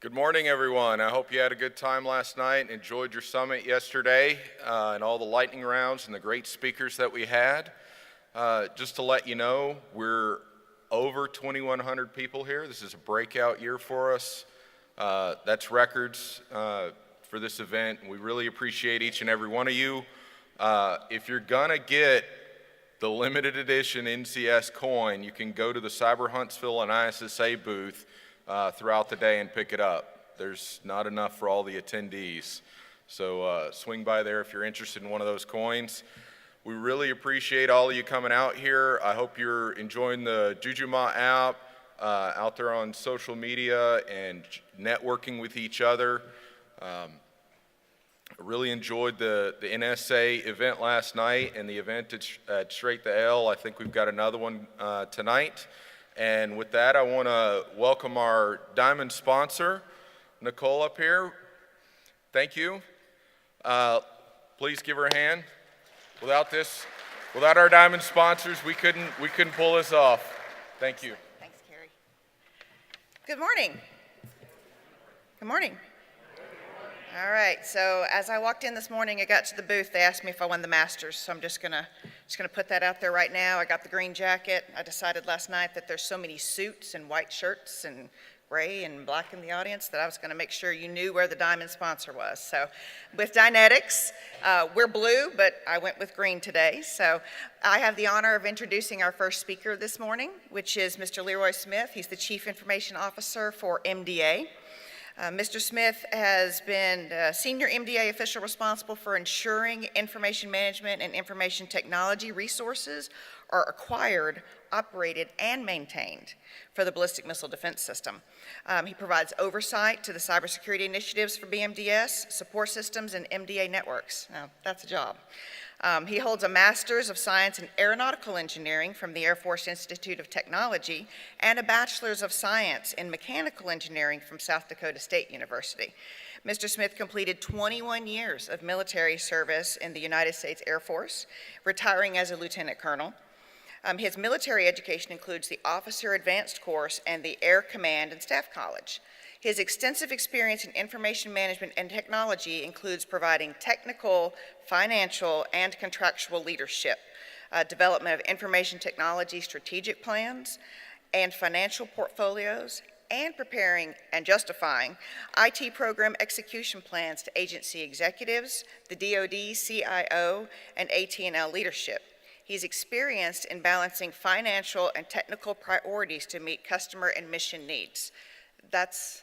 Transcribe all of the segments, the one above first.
Good morning, everyone. I hope you had a good time last night and enjoyed your summit yesterday and all the lightning rounds and the great speakers that we had. Just to let you know, we're over 2,100 people here. This is a breakout year for us. That's records for this event. We really appreciate each and every one of you. If you're gonna get the limited edition NCS coin, you can go to the Cyber Huntsville and ISSA booth throughout the day and pick it up. There's not enough for all the attendees. So swing by there if you're interested in one of those coins. We really appreciate all of you coming out here. I hope you're enjoying the Jujuma app out there on social media and networking with each other. I really enjoyed the NSA event last night and the event at Straight the L. I think we've got another one tonight. And with that, I want to welcome our diamond sponsor, Nicole, up here. Thank you. Please give her a hand. Without our diamond sponsors, we couldn't pull this off. Thank you. Thanks, Carrie. Good morning. Good morning. All right, so as I walked in this morning, I got to the booth, they asked me if I won the Masters, so I'm just gonna put that out there right now. I got the green jacket. I decided last night that there's so many suits and white shirts and gray and black in the audience that I was gonna make sure you knew where the diamond sponsor was. So with Dynetics, we're blue, but I went with green today. So I have the honor of introducing our first speaker this morning, which is Mr. Leroy Smith. He's the Chief Information Officer for MDA. Mr. Smith has been senior MDA official responsible for ensuring information management and information technology resources are acquired, operated, and maintained for the Ballistic Missile Defense System. He provides oversight to the cybersecurity initiatives for BMDS, support systems, and MDA networks. Now, that's a job. He holds a Master's of Science in Aeronautical Engineering from the Air Force Institute of Technology and a Bachelor's of Science in Mechanical Engineering from South Dakota State University. Mr. Smith completed 21 years of military service in the United States Air Force, retiring as a lieutenant colonel. His military education includes the Officer Advanced Course and the Air Command and Staff College. His extensive experience in information management and technology includes providing technical, financial, and contractual leadership, development of information technology strategic plans and financial portfolios, and preparing and justifying IT program execution plans to agency executives, the DoD CIO, and AT&L leadership. He's experienced in balancing financial and technical priorities to meet customer and mission needs. That's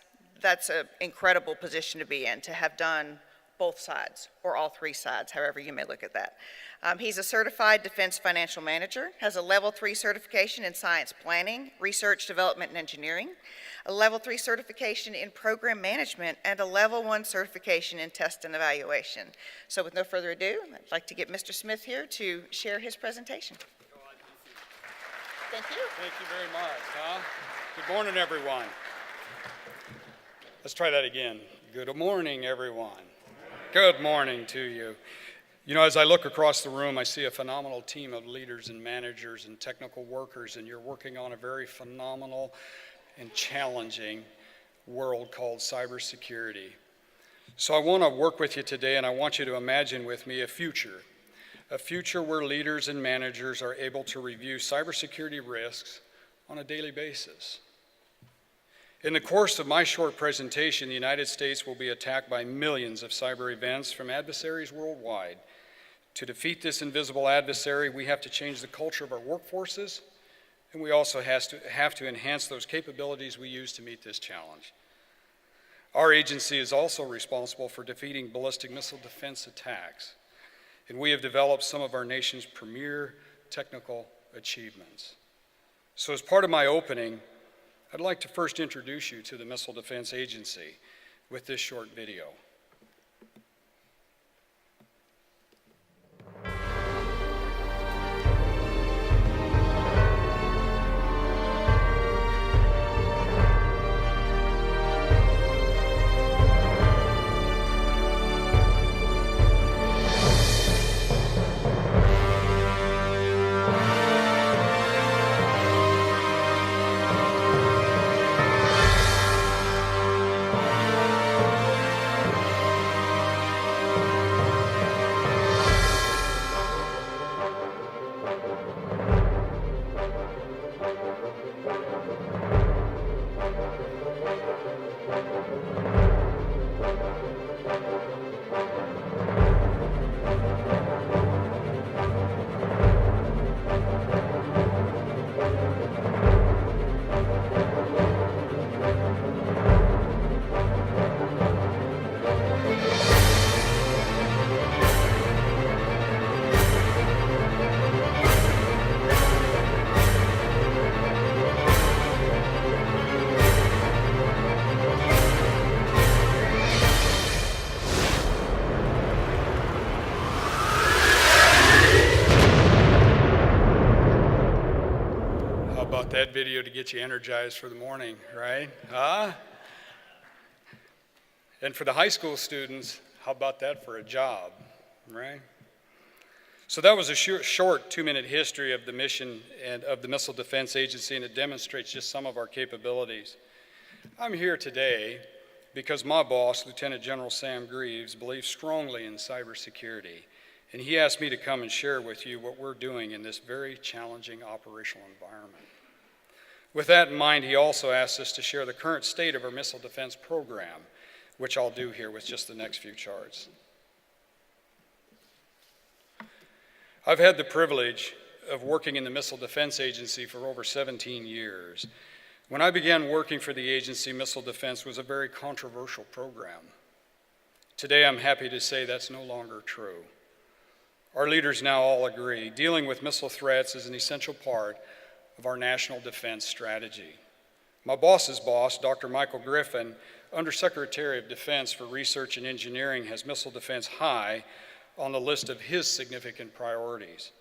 an incredible position to be in, to have done both sides, or all three sides, however you may look at that. He's a certified defense financial manager, has a level 3 certification in science planning, research, development, and engineering, a level 3 certification in program management, and a level 1 certification in test and evaluation. So with no further ado, I'd like to get Mr. Smith here to share his presentation. Thank you. Thank you very much. Good morning, everyone. Let's try that again. Good morning, everyone. Good morning to you. You know, as I look across the room, I see a phenomenal team of leaders and managers and technical workers, and you're working on a very phenomenal and challenging world called cybersecurity. So I want to work with you today, and I want you to imagine with me a future where leaders and managers are able to review cybersecurity risks on a daily basis. In the course of my short presentation, the United States will be attacked by millions of cyber events from adversaries worldwide. To defeat this invisible adversary, we have to change the culture of our workforces, and we also have to enhance those capabilities we use to meet this challenge. Our agency is also responsible for defeating ballistic missile defense attacks, and we have developed some of our nation's premier technical achievements. So as part of my opening, I'd like to first introduce you to the Missile Defense Agency with this short video. That video to get you energized for the morning, right? Huh? And for the high school students, how about that for a job, right? So that was a short 2-minute history of the mission and of the Missile Defense Agency, and it demonstrates just some of our capabilities. I'm here today because my boss, Lieutenant General Sam Greaves, believes strongly in cybersecurity, and he asked me to come and share with you what we're doing in this very challenging operational environment. With that in mind, he also asked us to share the current state of our missile defense program, which I'll do here with just the next few charts. I've had the privilege of working in the Missile Defense Agency for over 17 years. When I began working for the agency, missile defense was a very controversial program. Today, I'm happy to say that's no longer true. Our leaders now all agree dealing with missile threats is an essential part of our national defense strategy. My boss's boss, Dr. Michael Griffin, Undersecretary of Defense for Research and Engineering, has missile defense high on the list of his significant priorities.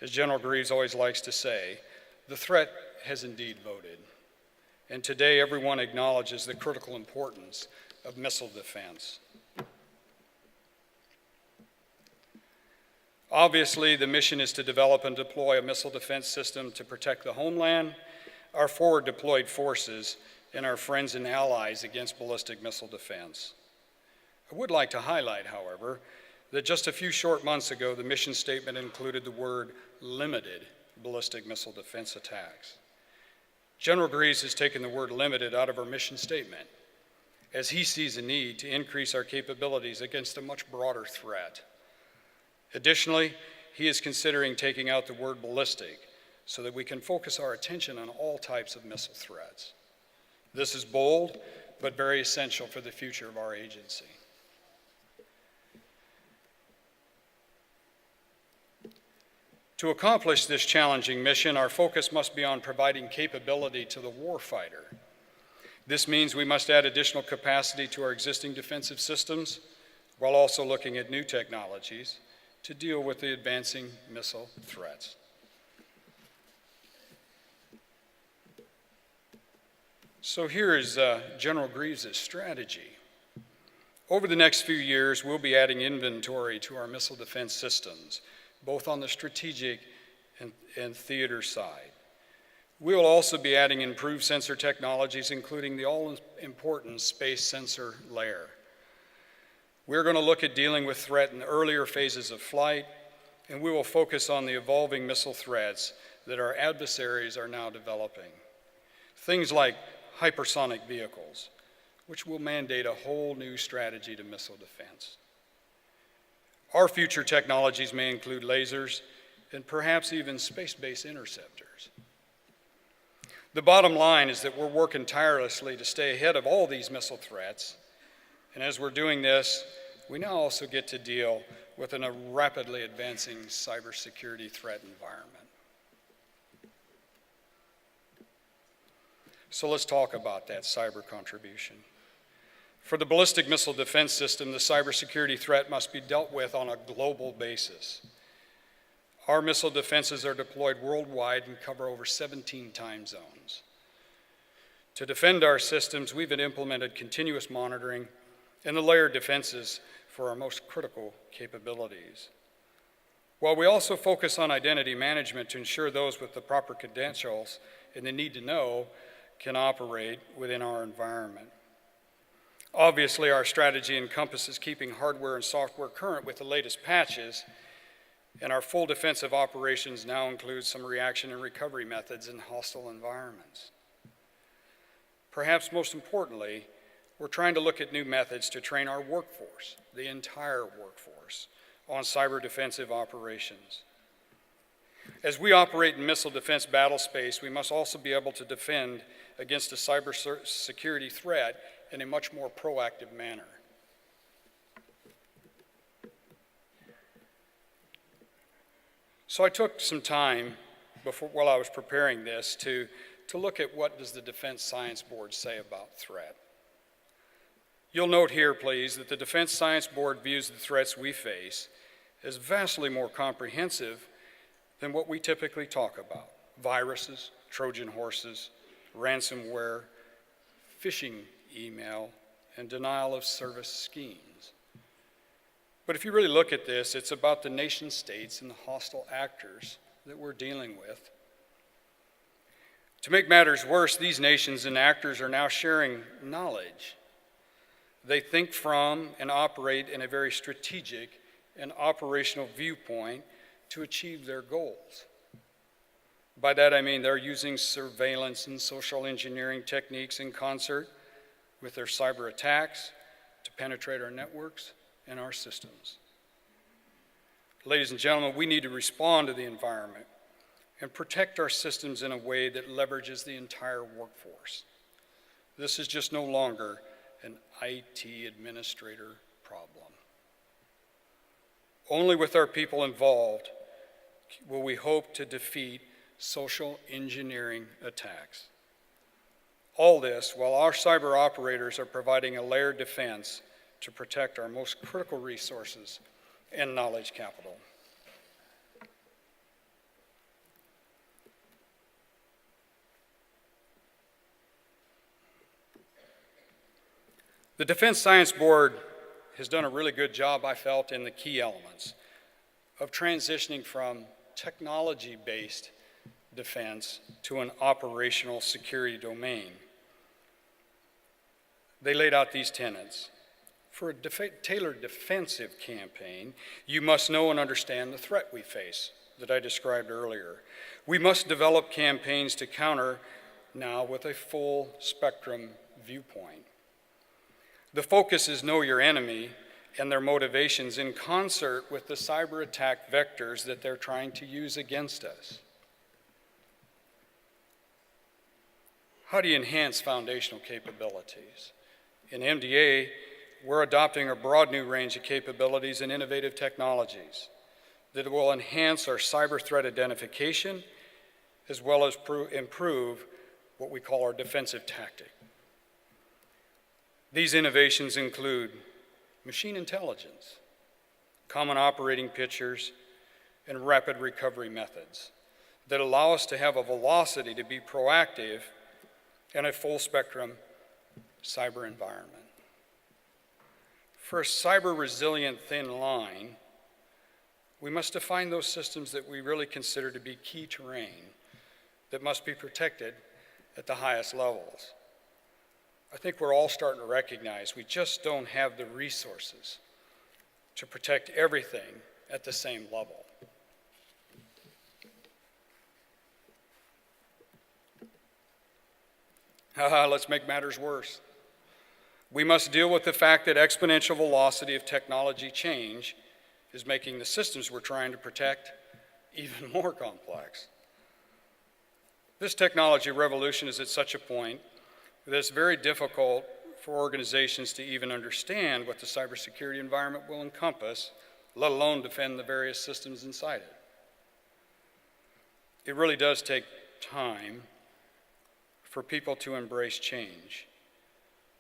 As General Greaves always likes to say, the threat has indeed voted. And today everyone acknowledges the critical importance of missile defense. Obviously, the mission is to develop and deploy a missile defense system to protect the homeland, our forward deployed forces, and our friends and allies against ballistic missile defense. I would like to highlight, however, that just a few short months ago, the mission statement included the word limited ballistic missile defense attacks. General Greaves has taken the word limited out of our mission statement, as he sees a need to increase our capabilities against a much broader threat. Additionally, he is considering taking out the word ballistic so that we can focus our attention on all types of missile threats. This is bold, but very essential for the future of our agency. To accomplish this challenging mission, our focus must be on providing capability to the warfighter. This means we must add additional capacity to our existing defensive systems while also looking at new technologies to deal with the advancing missile threats. So here is General Greaves' strategy. Over the next few years, we'll be adding inventory to our missile defense systems, both on the strategic and theater side. We'll also be adding improved sensor technologies, including the all-important space sensor layer. We're going to look at dealing with threat in the earlier phases of flight, and we will focus on the evolving missile threats that our adversaries are now developing. Things like hypersonic vehicles, which will mandate a whole new strategy to missile defense. Our future technologies may include lasers and perhaps even space-based interceptors. The bottom line is that we're working tirelessly to stay ahead of all these missile threats. And as we're doing this, we now also get to deal with a rapidly advancing cybersecurity threat environment. So let's talk about that cyber contribution. For the ballistic missile defense system, the cybersecurity threat must be dealt with on a global basis. Our missile defenses are deployed worldwide and cover over 17 time zones. To defend our systems, we've implemented continuous monitoring and the layered defenses for our most critical capabilities. While we also focus on identity management to ensure those with the proper credentials and the need to know can operate within our environment. Obviously, our strategy encompasses keeping hardware and software current with the latest patches, And our full defensive operations now include some reaction and recovery methods in hostile environments. Perhaps most importantly, we're trying to look at new methods to train our workforce, the entire workforce, on cyber defensive operations. As we operate in missile defense battle space, we must also be able to defend against a cybersecurity threat in a much more proactive manner. So I took some time while I was preparing this to look at what does the Defense Science Board say about threat. You'll note here, please, that the Defense Science Board views the threats we face as vastly more comprehensive than what we typically talk about: viruses, Trojan horses, ransomware, phishing email, and denial of service schemes. But if you really look at this, it's about the nation states and the hostile actors that we're dealing with. To make matters worse, these nations and actors are now sharing knowledge. They think from and operate in a very strategic and operational viewpoint to achieve their goals. By that I mean they're using surveillance and social engineering techniques in concert with their cyber attacks to penetrate our networks and our systems. Ladies and gentlemen, we need to respond to the environment and protect our systems in a way that leverages the entire workforce. This is just no longer an IT administrator problem. Only with our people involved will we hope to defeat social engineering attacks. All this while our cyber operators are providing a layered defense to protect our most critical resources and knowledge capital. The Defense Science Board has done a really good job, I felt, in the key elements of transitioning from technology-based defense to an operational security domain. They laid out these tenets. For a tailored defensive campaign, you must know and understand the threat we face that I described earlier. We must develop campaigns to counter now with a full spectrum viewpoint. The focus is know your enemy and their motivations in concert with the cyber attack vectors that they're trying to use against us. How do you enhance foundational capabilities? In MDA, we're adopting a broad new range of capabilities and innovative technologies that will enhance our cyber threat identification as well as improve what we call our defensive tactic. These innovations include machine intelligence, common operating pictures, and rapid recovery methods that allow us to have a velocity to be proactive in a full spectrum cyber environment. For a cyber resilient thin line, we must define those systems that we really consider to be key terrain that must be protected at the highest levels. I think we're all starting to recognize we just don't have the resources to protect everything at the same level. Let's make matters worse. We must deal with the fact that exponential velocity of technology change is making the systems we're trying to protect even more complex. This technology revolution is at such a point that it's very difficult for organizations to even understand what the cybersecurity environment will encompass, let alone defend the various systems inside it. It really does take time for people to embrace change.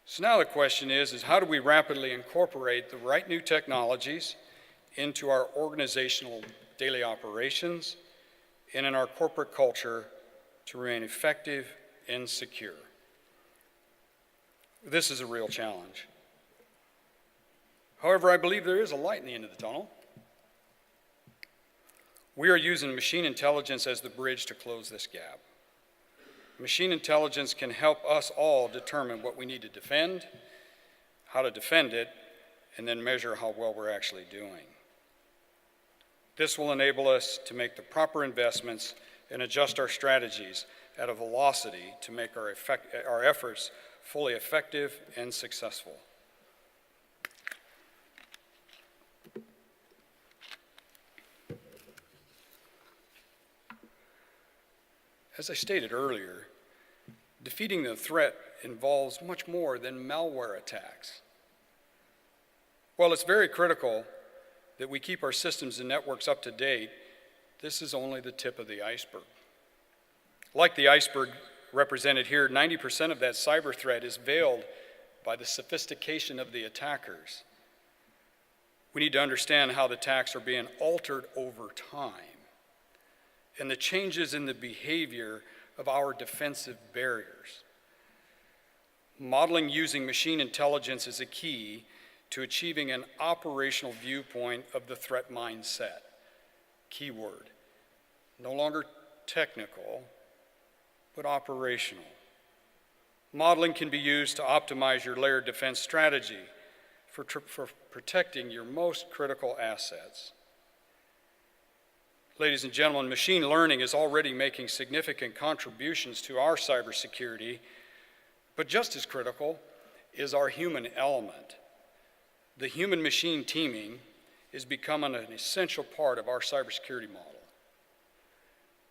So now the question is how do we rapidly incorporate the right new technologies into our organizational daily operations and in our corporate culture to remain effective and secure? This is a real challenge. However, I believe there is a light in the end of the tunnel. We are using machine intelligence as the bridge to close this gap. Machine intelligence can help us all determine what we need to defend, how to defend it, and then measure how well we're actually doing. This will enable us to make the proper investments and adjust our strategies at a velocity to make our efforts fully effective and successful. As I stated earlier, defeating the threat involves much more than malware attacks. While it's very critical that we keep our systems and networks up to date, this is only the tip of the iceberg. Like the iceberg represented here, 90% of that cyber threat is veiled by the sophistication of the attackers. We need to understand how the attacks are being altered over time and the changes in the behavior of our defensive barriers. Modeling using machine intelligence is a key to achieving an operational viewpoint of the threat mindset. Keyword, no longer technical, but operational. Modeling can be used to optimize your layered defense strategy for protecting your most critical assets. Ladies and gentlemen, machine learning is already making significant contributions to our cybersecurity, but just as critical is our human element. The human-machine teaming is becoming an essential part of our cybersecurity model.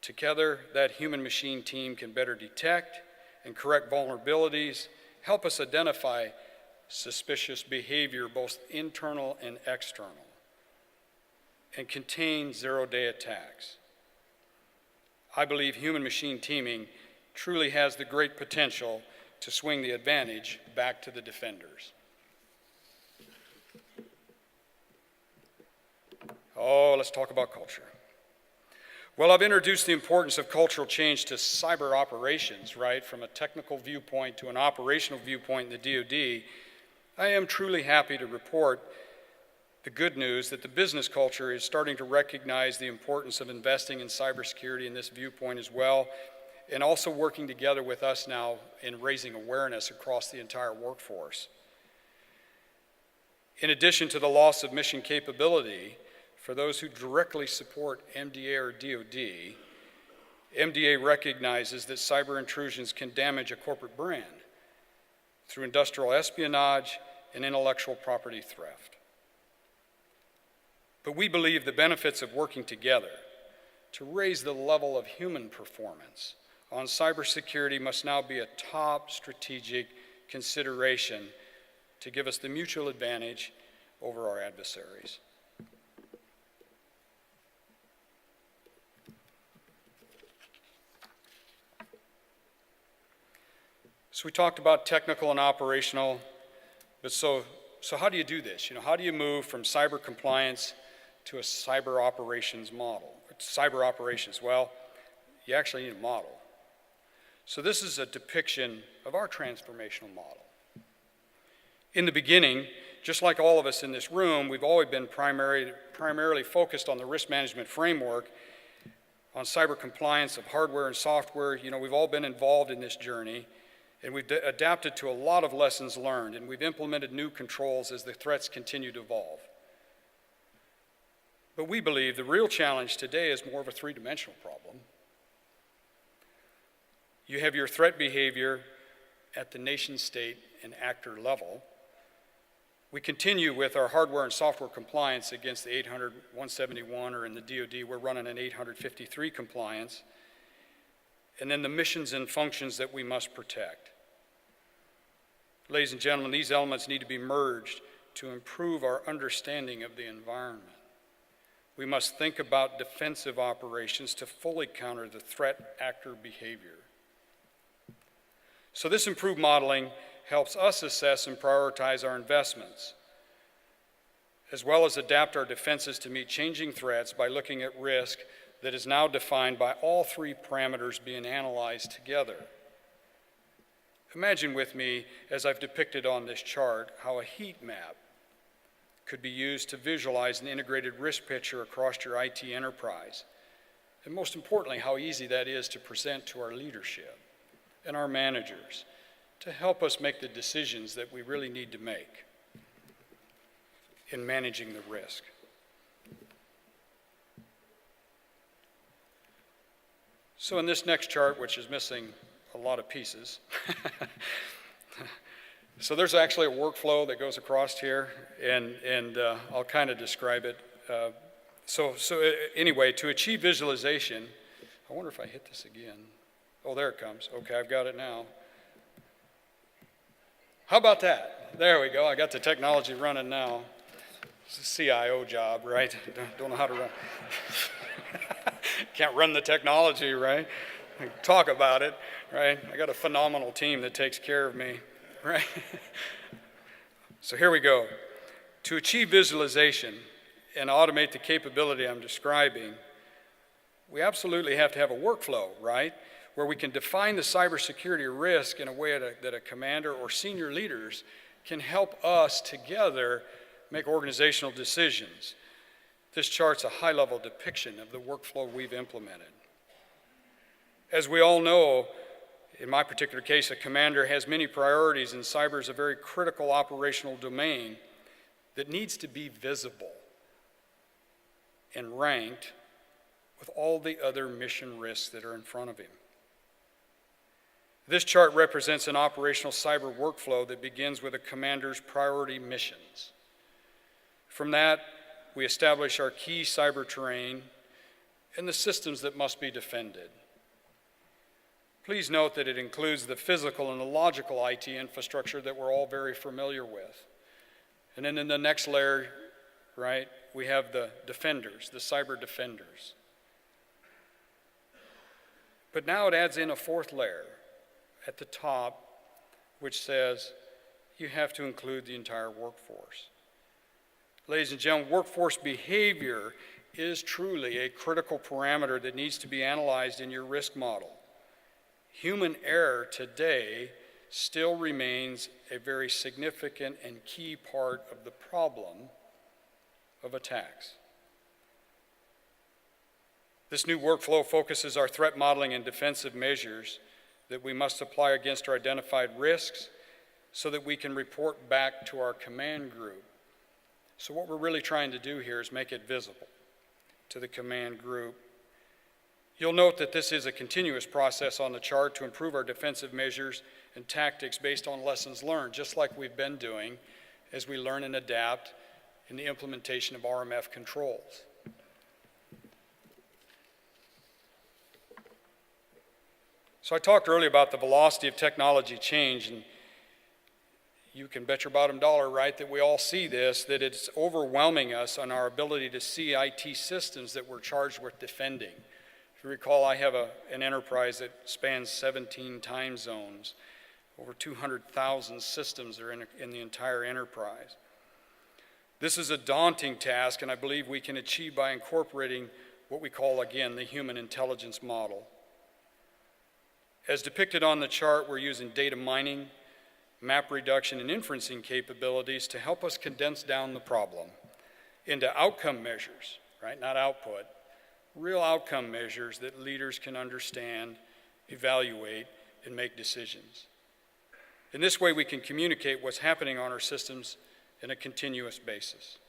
Together, that human-machine team can better detect and correct vulnerabilities, help us identify suspicious behavior, both internal and external, and contain zero-day attacks. I believe human-machine teaming truly has the great potential to swing the advantage back to the defenders. Oh, let's talk about culture. Well, I've introduced the importance of cultural change to cyber operations, right? From a technical viewpoint to an operational viewpoint in the DoD. I am truly happy to report the good news that the business culture is starting to recognize the importance of investing in cybersecurity in this viewpoint as well, and also working together with us now in raising awareness across the entire workforce. In addition to the loss of mission capability, for those who directly support MDA or DoD, MDA recognizes that cyber intrusions can damage a corporate brand through industrial espionage and intellectual property theft. But we believe the benefits of working together to raise the level of human performance on cybersecurity must now be a top strategic consideration to give us the mutual advantage over our adversaries. So we talked about technical and operational, but so how do you do this? How do you move from cyber compliance to a cyber operations model? Cyber operations, well, you actually need a model. So this is a depiction of our transformational model. In the beginning, just like all of us in this room, we've always been primarily focused on the risk management framework, on cyber compliance of hardware and software. We've all been involved in this journey. And we've adapted to a lot of lessons learned, and we've implemented new controls as the threats continue to evolve. But we believe the real challenge today is more of a three-dimensional problem. You have your threat behavior at the nation state and actor level. We continue with our hardware and software compliance against the 800-171, or in the DoD, we're running an 853 compliance. And then the missions and functions that we must protect. Ladies and gentlemen, these elements need to be merged to improve our understanding of the environment. We must think about defensive operations to fully counter the threat actor behavior. So this improved modeling helps us assess and prioritize our investments, as well as adapt our defenses to meet changing threats by looking at risk that is now defined by all three parameters being analyzed together. Imagine with me, as I've depicted on this chart, how a heat map could be used to visualize an integrated risk picture across your IT enterprise. And most importantly, how easy that is to present to our leadership and our managers to help us make the decisions that we really need to make in managing the risk. So in this next chart, which is missing a lot of pieces, so there's actually a workflow that goes across here, and I'll kind of describe it. Anyway, to achieve visualization, I wonder if I hit this again. Oh, there it comes. Okay, I've got it now. How about that? There we go. I got the technology running now. It's a CIO job, right? Don't know how to run. Can't run the technology, right? Talk about it, right? I got a phenomenal team that takes care of me, right? So here we go. To achieve visualization and automate the capability I'm describing, we absolutely have to have a workflow, right? Where we can define the cybersecurity risk in a way that a commander or senior leaders can help us together make organizational decisions. This chart's a high-level depiction of the workflow we've implemented. As we all know, in my particular case, a commander has many priorities, and cyber is a very critical operational domain that needs to be visible and ranked with all the other mission risks that are in front of him. This chart represents an operational cyber workflow that begins with a commander's priority missions. From that, we establish our key cyber terrain and the systems that must be defended. Please note that it includes the physical and the logical IT infrastructure that we're all very familiar with. And then in the next layer, right, we have the defenders, the cyber defenders. But now it adds in a fourth layer at the top, which says you have to include the entire workforce. Ladies and gentlemen, workforce behavior is truly a critical parameter that needs to be analyzed in your risk model. Human error today still remains a very significant and key part of the problem of attacks. This new workflow focuses our threat modeling and defensive measures that we must apply against our identified risks so that we can report back to our command group. So what we're really trying to do here is make it visible to the command group. You'll note that this is a continuous process on the chart to improve our defensive measures and tactics based on lessons learned, just like we've been doing as we learn and adapt in the implementation of RMF controls. So I talked earlier about the velocity of technology change, and you can bet your bottom dollar, right, that we all see this, that it's overwhelming us on our ability to see IT systems that we're charged with defending. If you recall, I have an enterprise that spans 17 time zones. Over 200,000 systems are in the entire enterprise. This is a daunting task, and I believe we can achieve by incorporating what we call, again, the human intelligence model. As depicted on the chart, we're using data mining, map reduction, and inferencing capabilities to help us condense down the problem into outcome measures, right? Not output, real outcome measures that leaders can understand, evaluate, and make decisions. In this way, we can communicate what's happening on our systems on a continuous basis.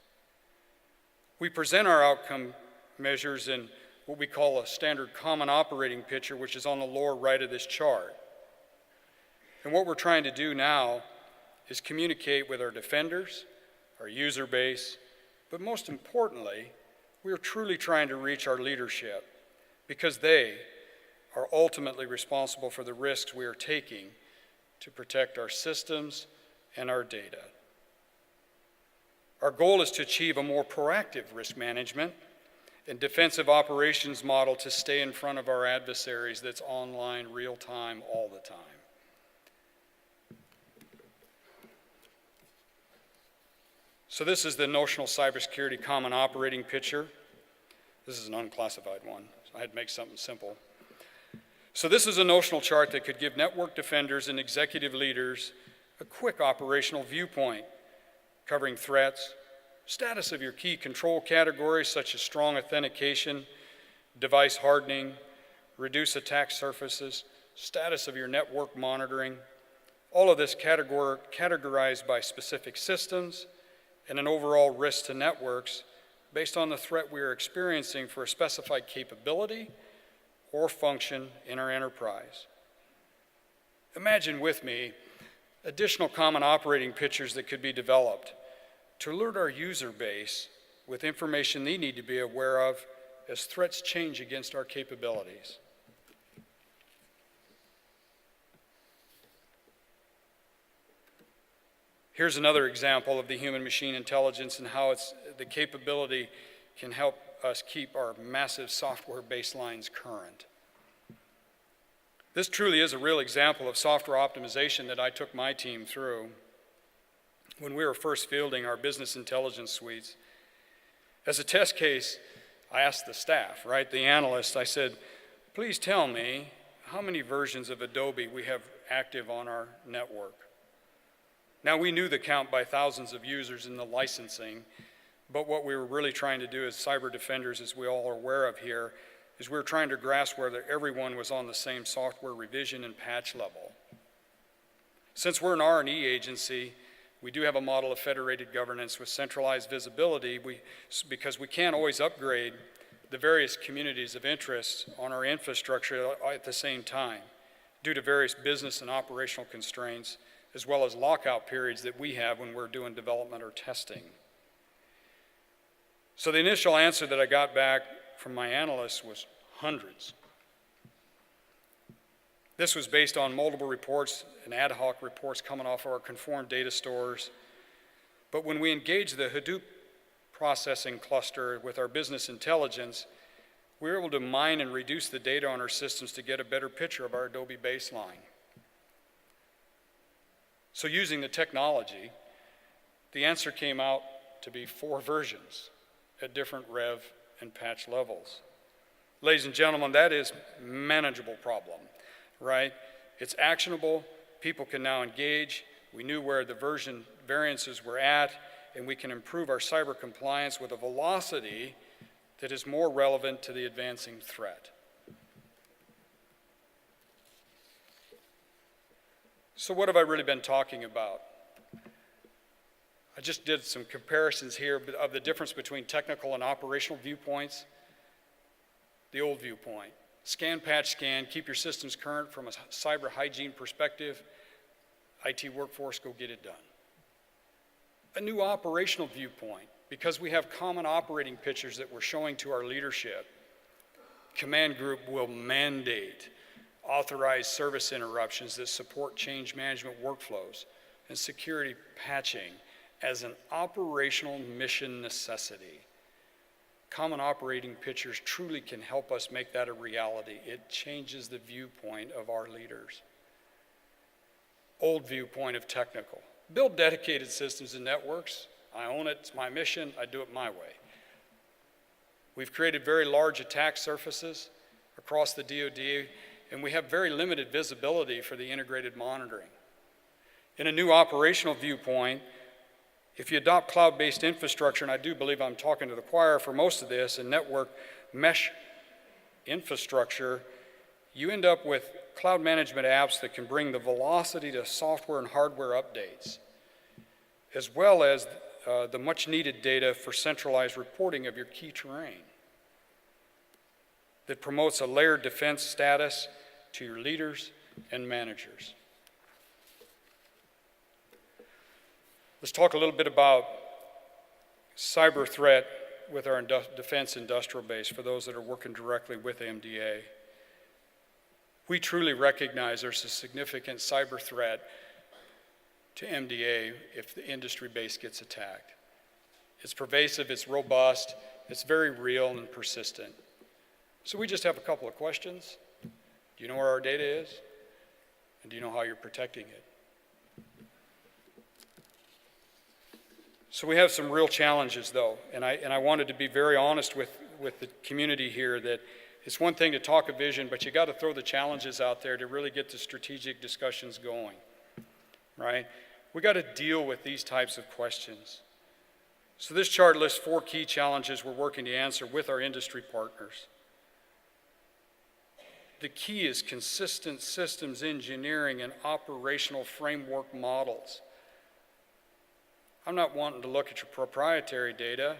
We present our outcome measures in what we call a standard common operating picture, which is on the lower right of this chart. And what we're trying to do now is communicate with our defenders, our user base, but most importantly, we are truly trying to reach our leadership because they are ultimately responsible for the risks we are taking to protect our systems and our data. Our goal is to achieve a more proactive risk management and defensive operations model to stay in front of our adversaries that's online, real time, all the time. So this is the Notional Cybersecurity Common Operating Picture. This is an unclassified one, so I had to make something simple. So this is a notional chart that could give network defenders and executive leaders a quick operational viewpoint, covering threats, status of your key control categories such as strong authentication, device hardening, reduce attack surfaces, status of your network monitoring, all of this categorized by specific systems and an overall risk to networks based on the threat we are experiencing for a specified capability or function in our enterprise. Imagine with me additional common operating pictures that could be developed to alert our user base with information they need to be aware of as threats change against our capabilities. Here's another example of the human-machine intelligence and how the capability can help us keep our massive software baselines current. This truly is a real example of software optimization that I took my team through when we were first fielding our business intelligence suites. As a test case, I asked the staff, the analysts, I said, please tell me how many versions of Adobe we have active on our network. Now, we knew the count by thousands of users in the licensing, but what we were really trying to do as cyber defenders, as we all are aware of here, is we were trying to grasp whether everyone was on the same software revision and patch level. Since we're an R&E agency, we do have a model of federated governance with centralized visibility because we can't always upgrade the various communities of interest on our infrastructure at the same time due to various business and operational constraints, as well as lockout periods that we have when we're doing development or testing. So the initial answer that I got back from my analysts was hundreds. This was based on multiple reports and ad hoc reports coming off of our conformed data stores. But when we engaged the Hadoop processing cluster with our business intelligence, we were able to mine and reduce the data on our systems to get a better picture of our Adobe baseline. So using the technology, the answer came out to be 4 versions at different rev and patch levels. Ladies and gentlemen, that is a manageable problem, It's actionable, people can now engage, we knew where the version variances were at, and we can improve our cyber compliance with a velocity that is more relevant to the advancing threat. So what have I really been talking about? I just did some comparisons here of the difference between technical and operational viewpoints. The old viewpoint, scan, patch, scan, keep your systems current from a cyber hygiene perspective. IT workforce, go get it done. A new operational viewpoint, because we have common operating pictures that we're showing to our leadership. Command group will mandate authorized service interruptions that support change management workflows and security patching as an operational mission necessity. Common operating pictures truly can help us make that a reality. It changes the viewpoint of our leaders. Old viewpoint of technical. Build dedicated systems and networks. I own it, it's my mission, I do it my way. We've created very large attack surfaces across the DoD, and we have very limited visibility for the integrated monitoring. In a new operational viewpoint, if you adopt cloud-based infrastructure, and I do believe I'm talking to the choir for most of this, and network mesh infrastructure, you end up with cloud management apps that can bring the velocity to software and hardware updates, as well as the much needed data for centralized reporting of your key terrain that promotes a layered defense status to your leaders and managers. Let's talk a little bit about cyber threat with our defense industrial base for those that are working directly with MDA. We truly recognize there's a significant cyber threat to MDA if the industry base gets attacked. It's pervasive, it's robust, it's very real and persistent. So we just have a couple of questions. Do you know where our data is? And do you know how you're protecting it? So we have some real challenges though, and I wanted to be very honest with the community here that it's one thing to talk a vision, but you got to throw the challenges out there to really get the strategic discussions going, We got to deal with these types of questions. So this chart lists 4 key challenges we're working to answer with our industry partners. The key is consistent systems engineering and operational framework models. I'm not wanting to look at your proprietary data.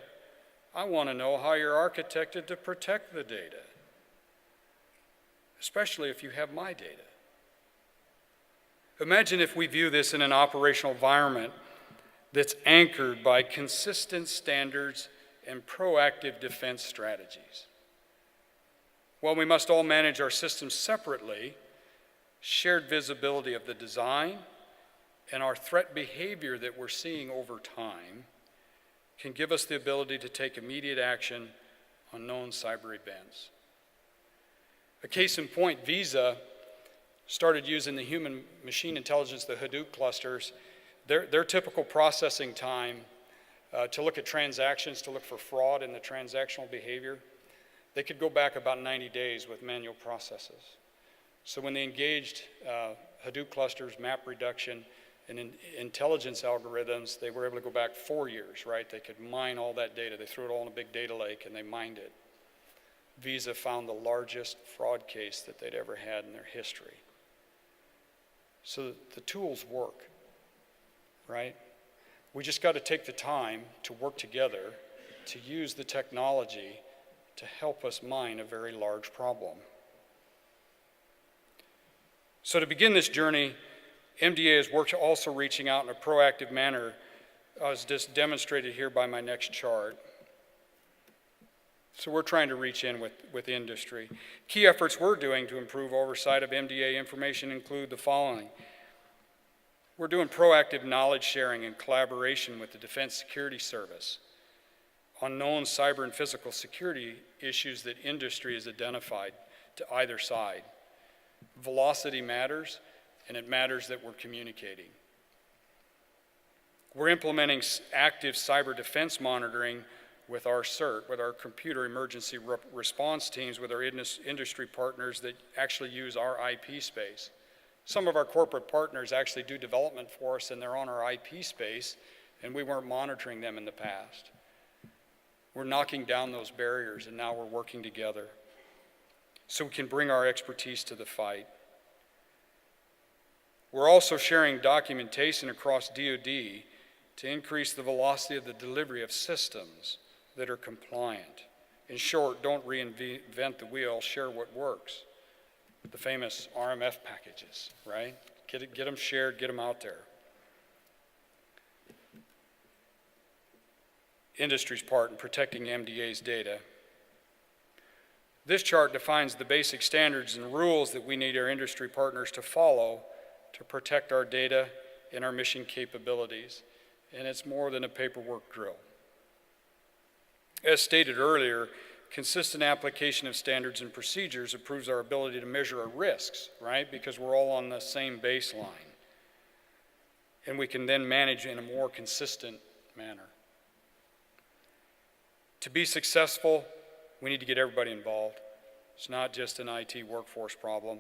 I want to know how you're architected to protect the data. especially if you have my data. Imagine if we view this in an operational environment that's anchored by consistent standards and proactive defense strategies. While we must all manage our systems separately, shared visibility of the design and our threat behavior that we're seeing over time can give us the ability to take immediate action on known cyber events. A case in point, Visa started using the human machine intelligence, the Hadoop clusters, their typical processing time to look at transactions, to look for fraud in the transactional behavior, they could go back about 90 days with manual processes. So when they engaged Hadoop clusters, map reduction, and intelligence algorithms, they were able to go back 4 years, right? They could mine all that data. They threw it all in a big data lake and they mined it. Visa found the largest fraud case that they'd ever had in their history. So the tools work, right? We just got to take the time to work together to use the technology to help us mine a very large problem. So to begin this journey, MDA has worked also reaching out in a proactive manner, as just demonstrated here by my next chart. So we're trying to reach in with industry. Key efforts we're doing to improve oversight of MDA information include the following. We're doing proactive knowledge sharing and collaboration with the Defense Security Service on known cyber and physical security issues that industry has identified to either side. Velocity matters, and it matters that we're communicating. We're implementing active cyber defense monitoring with our CERT, with our computer emergency response teams, with our industry partners that actually use our IP space. Some of our corporate partners actually do development for us and they're on our IP space, and we weren't monitoring them in the past. We're knocking down those barriers, and now we're working together so we can bring our expertise to the fight. We're also sharing documentation across DoD to increase the velocity of the delivery of systems that are compliant. In short, don't reinvent the wheel, share what works. The famous RMF packages, right? Get them shared, get them out there. Industry's part in protecting MDA's data. This chart defines the basic standards and rules that we need our industry partners to follow to protect our data and our mission capabilities. And it's more than a paperwork drill. As stated earlier, consistent application of standards and procedures improves our ability to measure our risks, right? Because we're all on the same baseline. And we can then manage in a more consistent manner. To be successful, we need to get everybody involved. It's not just an IT workforce problem.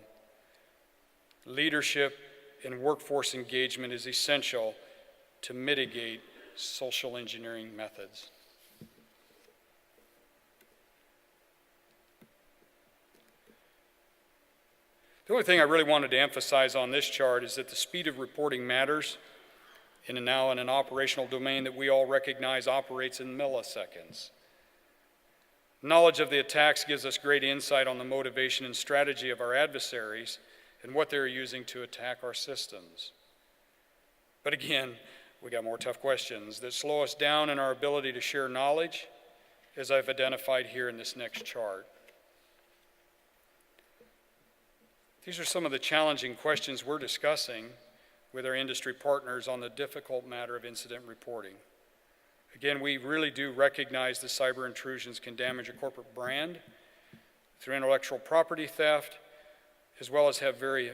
Leadership and workforce engagement is essential to mitigate social engineering methods. The only thing I really wanted to emphasize on this chart is that the speed of reporting matters, and now in an operational domain that we all recognize operates in milliseconds. Knowledge of the attacks gives us great insight on the motivation and strategy of our adversaries and what they're using to attack our systems. But again, we got more tough questions that slow us down in our ability to share knowledge, as I've identified here in this next chart. These are some of the challenging questions we're discussing with our industry partners on the difficult matter of incident reporting. Again, we really do recognize that cyber intrusions can damage a corporate brand through intellectual property theft, as well as have very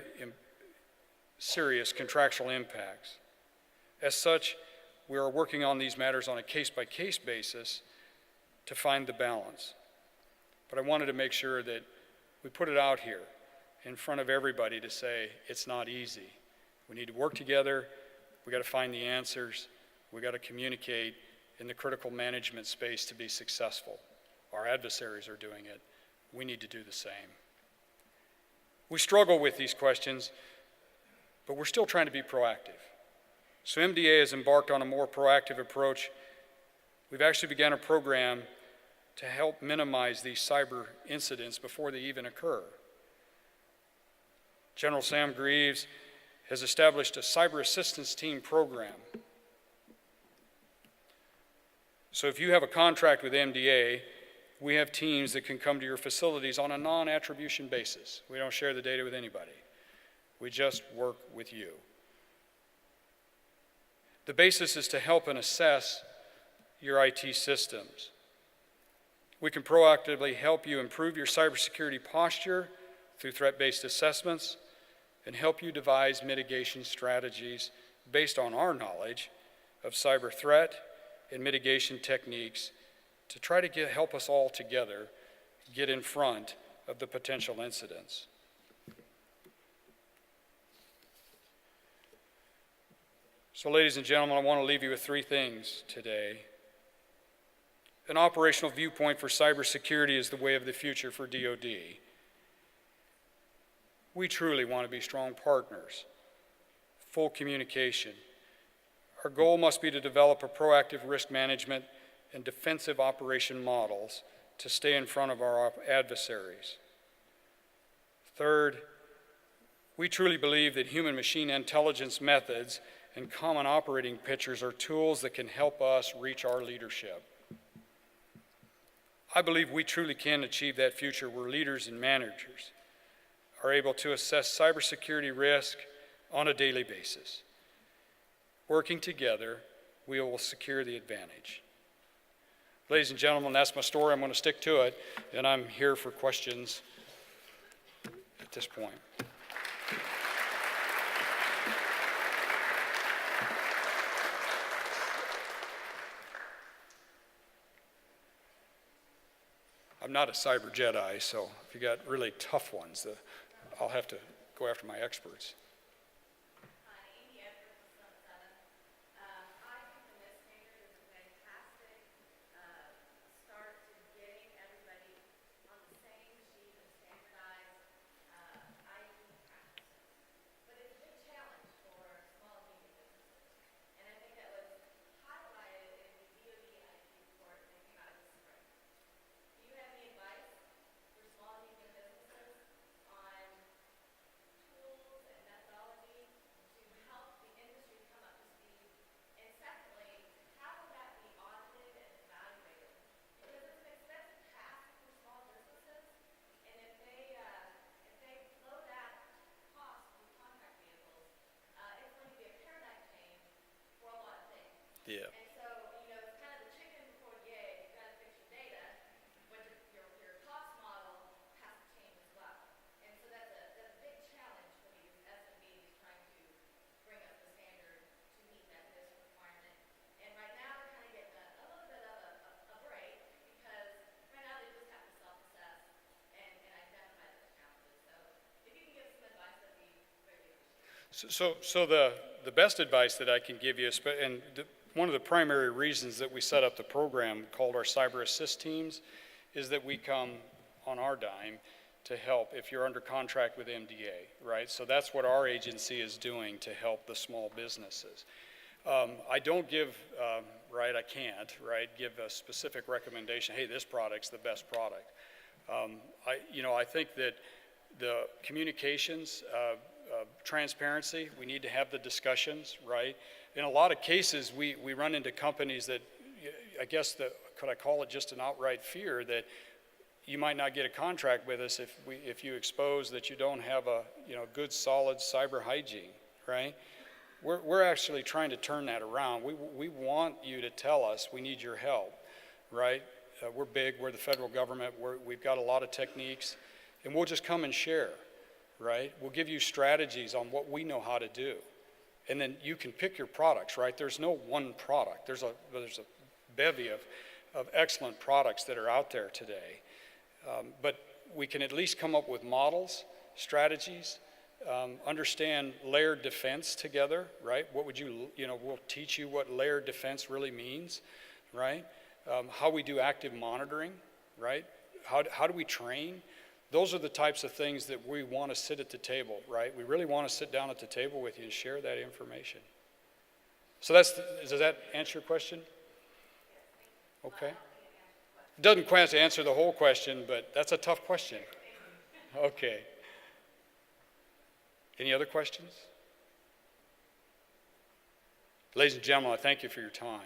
serious contractual impacts. As such, we are working on these matters on a case-by-case basis to find the balance. But I wanted to make sure that we put it out here in front of everybody to say it's not easy. We need to work together, we got to find the answers, we got to communicate in the critical management space to be successful. Our adversaries are doing it, we need to do the same. We struggle with these questions, but we're still trying to be proactive. So MDA has embarked on a more proactive approach. We've actually begun a program to help minimize these cyber incidents before they even occur. General Sam Greaves has established a cyber assistance team program. So if you have a contract with MDA, we have teams that can come to your facilities on a non-attribution basis. We don't share the data with anybody. We just work with you. The basis is to help and assess your IT systems. We can proactively help you improve your cybersecurity posture through threat-based assessments and help you devise mitigation strategies based on our knowledge of cyber threat and mitigation techniques to try to help us all together get in front of the potential incidents. So, ladies and gentlemen, I want to leave you with three things today. An operational viewpoint for cybersecurity is the way of the future for DoD. We truly want to be strong partners, full communication. Our goal must be to develop a proactive risk management and defensive operation models to stay in front of our adversaries. Third, we truly believe that human-machine intelligence methods and common operating pictures are tools that can help us reach our leadership. I believe we truly can achieve that future where leaders and managers are able to assess cybersecurity risk on a daily basis. Working together, we will secure the advantage. Ladies and gentlemen, that's my story. I'm going to stick to it, and I'm here for questions at this point. I'm not a cyber Jedi, so if you got really tough ones, I'll have to go after my experts. Yeah. And so, it's kind of the chicken before the egg. You've got to fix your data, but your cost model has to change as well. And so that's a big challenge for these SMBs trying to bring up the standard to meet that NIST requirement. And right now they're kind of getting a little bit of a break because right now they just have to self-assess and identify those challenges. So if you can give some advice, that'd be greatly appreciated. So the best advice that I can give you, one of the primary reasons that we set up the program called our Cyber Assist Teams is that we come on our dime to help if you're under contract with MDA, right? So that's what our agency is doing to help the small businesses. I don't give, I can't, give a specific recommendation, hey, this product's the best product. I think that the communications, transparency, we need to have the discussions, right? In a lot of cases, we run into companies that, I guess, could I call it just an outright fear that you might not get a contract with us if you expose that you don't have a good, solid cyber hygiene, right? We're actually trying to turn that around. We want you to tell us we need your help, right? We're big, we're the federal government, we've got a lot of techniques, and we'll just come and share, right? We'll give you strategies on what we know how to do. And then you can pick your products, right? There's no one product. There's a bevy of excellent products that are out there today. But we can at least come up with models, strategies, understand layered defense together, right? What would we'll teach you what layered defense really means, right? How we do active monitoring, right? How do we train? Those are the types of things that we want to sit at the table, right? We really want to sit down at the table with you and share that information. So does that answer your question? Okay. It doesn't quite answer the whole question, but that's a tough question. Okay. Any other questions? Ladies and gentlemen, I thank you for your time.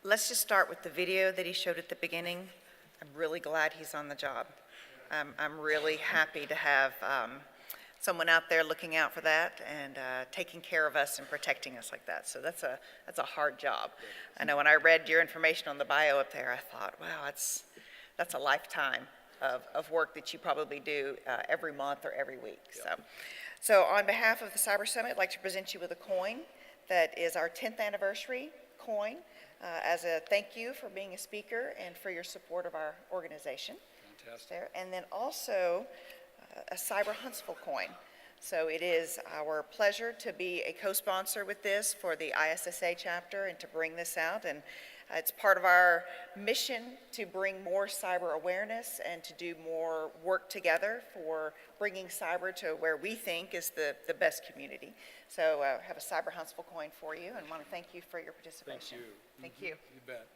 Let's just start with the video that he showed at the beginning. I'm really glad he's on the job. I'm really happy to have someone out there looking out for that and taking care of us and protecting us like that. So that's a hard job. I know when I read your information on the bio up there, I thought, wow, that's a lifetime of work that you probably do every month or every week. So on behalf of the Cyber Summit, I'd like to present you with a coin that is our 10th anniversary coin as a thank you for being a speaker and for your support of our organization. Fantastic. There. And then also a Cyber Huntsville coin. So it is our pleasure to be a co-sponsor with this for the ISSA chapter and to bring this out. And it's part of our mission to bring more cyber awareness and to do more work together for bringing cyber to where we think is the best community. So I have a Cyber Huntsville coin for you and want to thank you for your participation. Thank you. Thank you. You bet.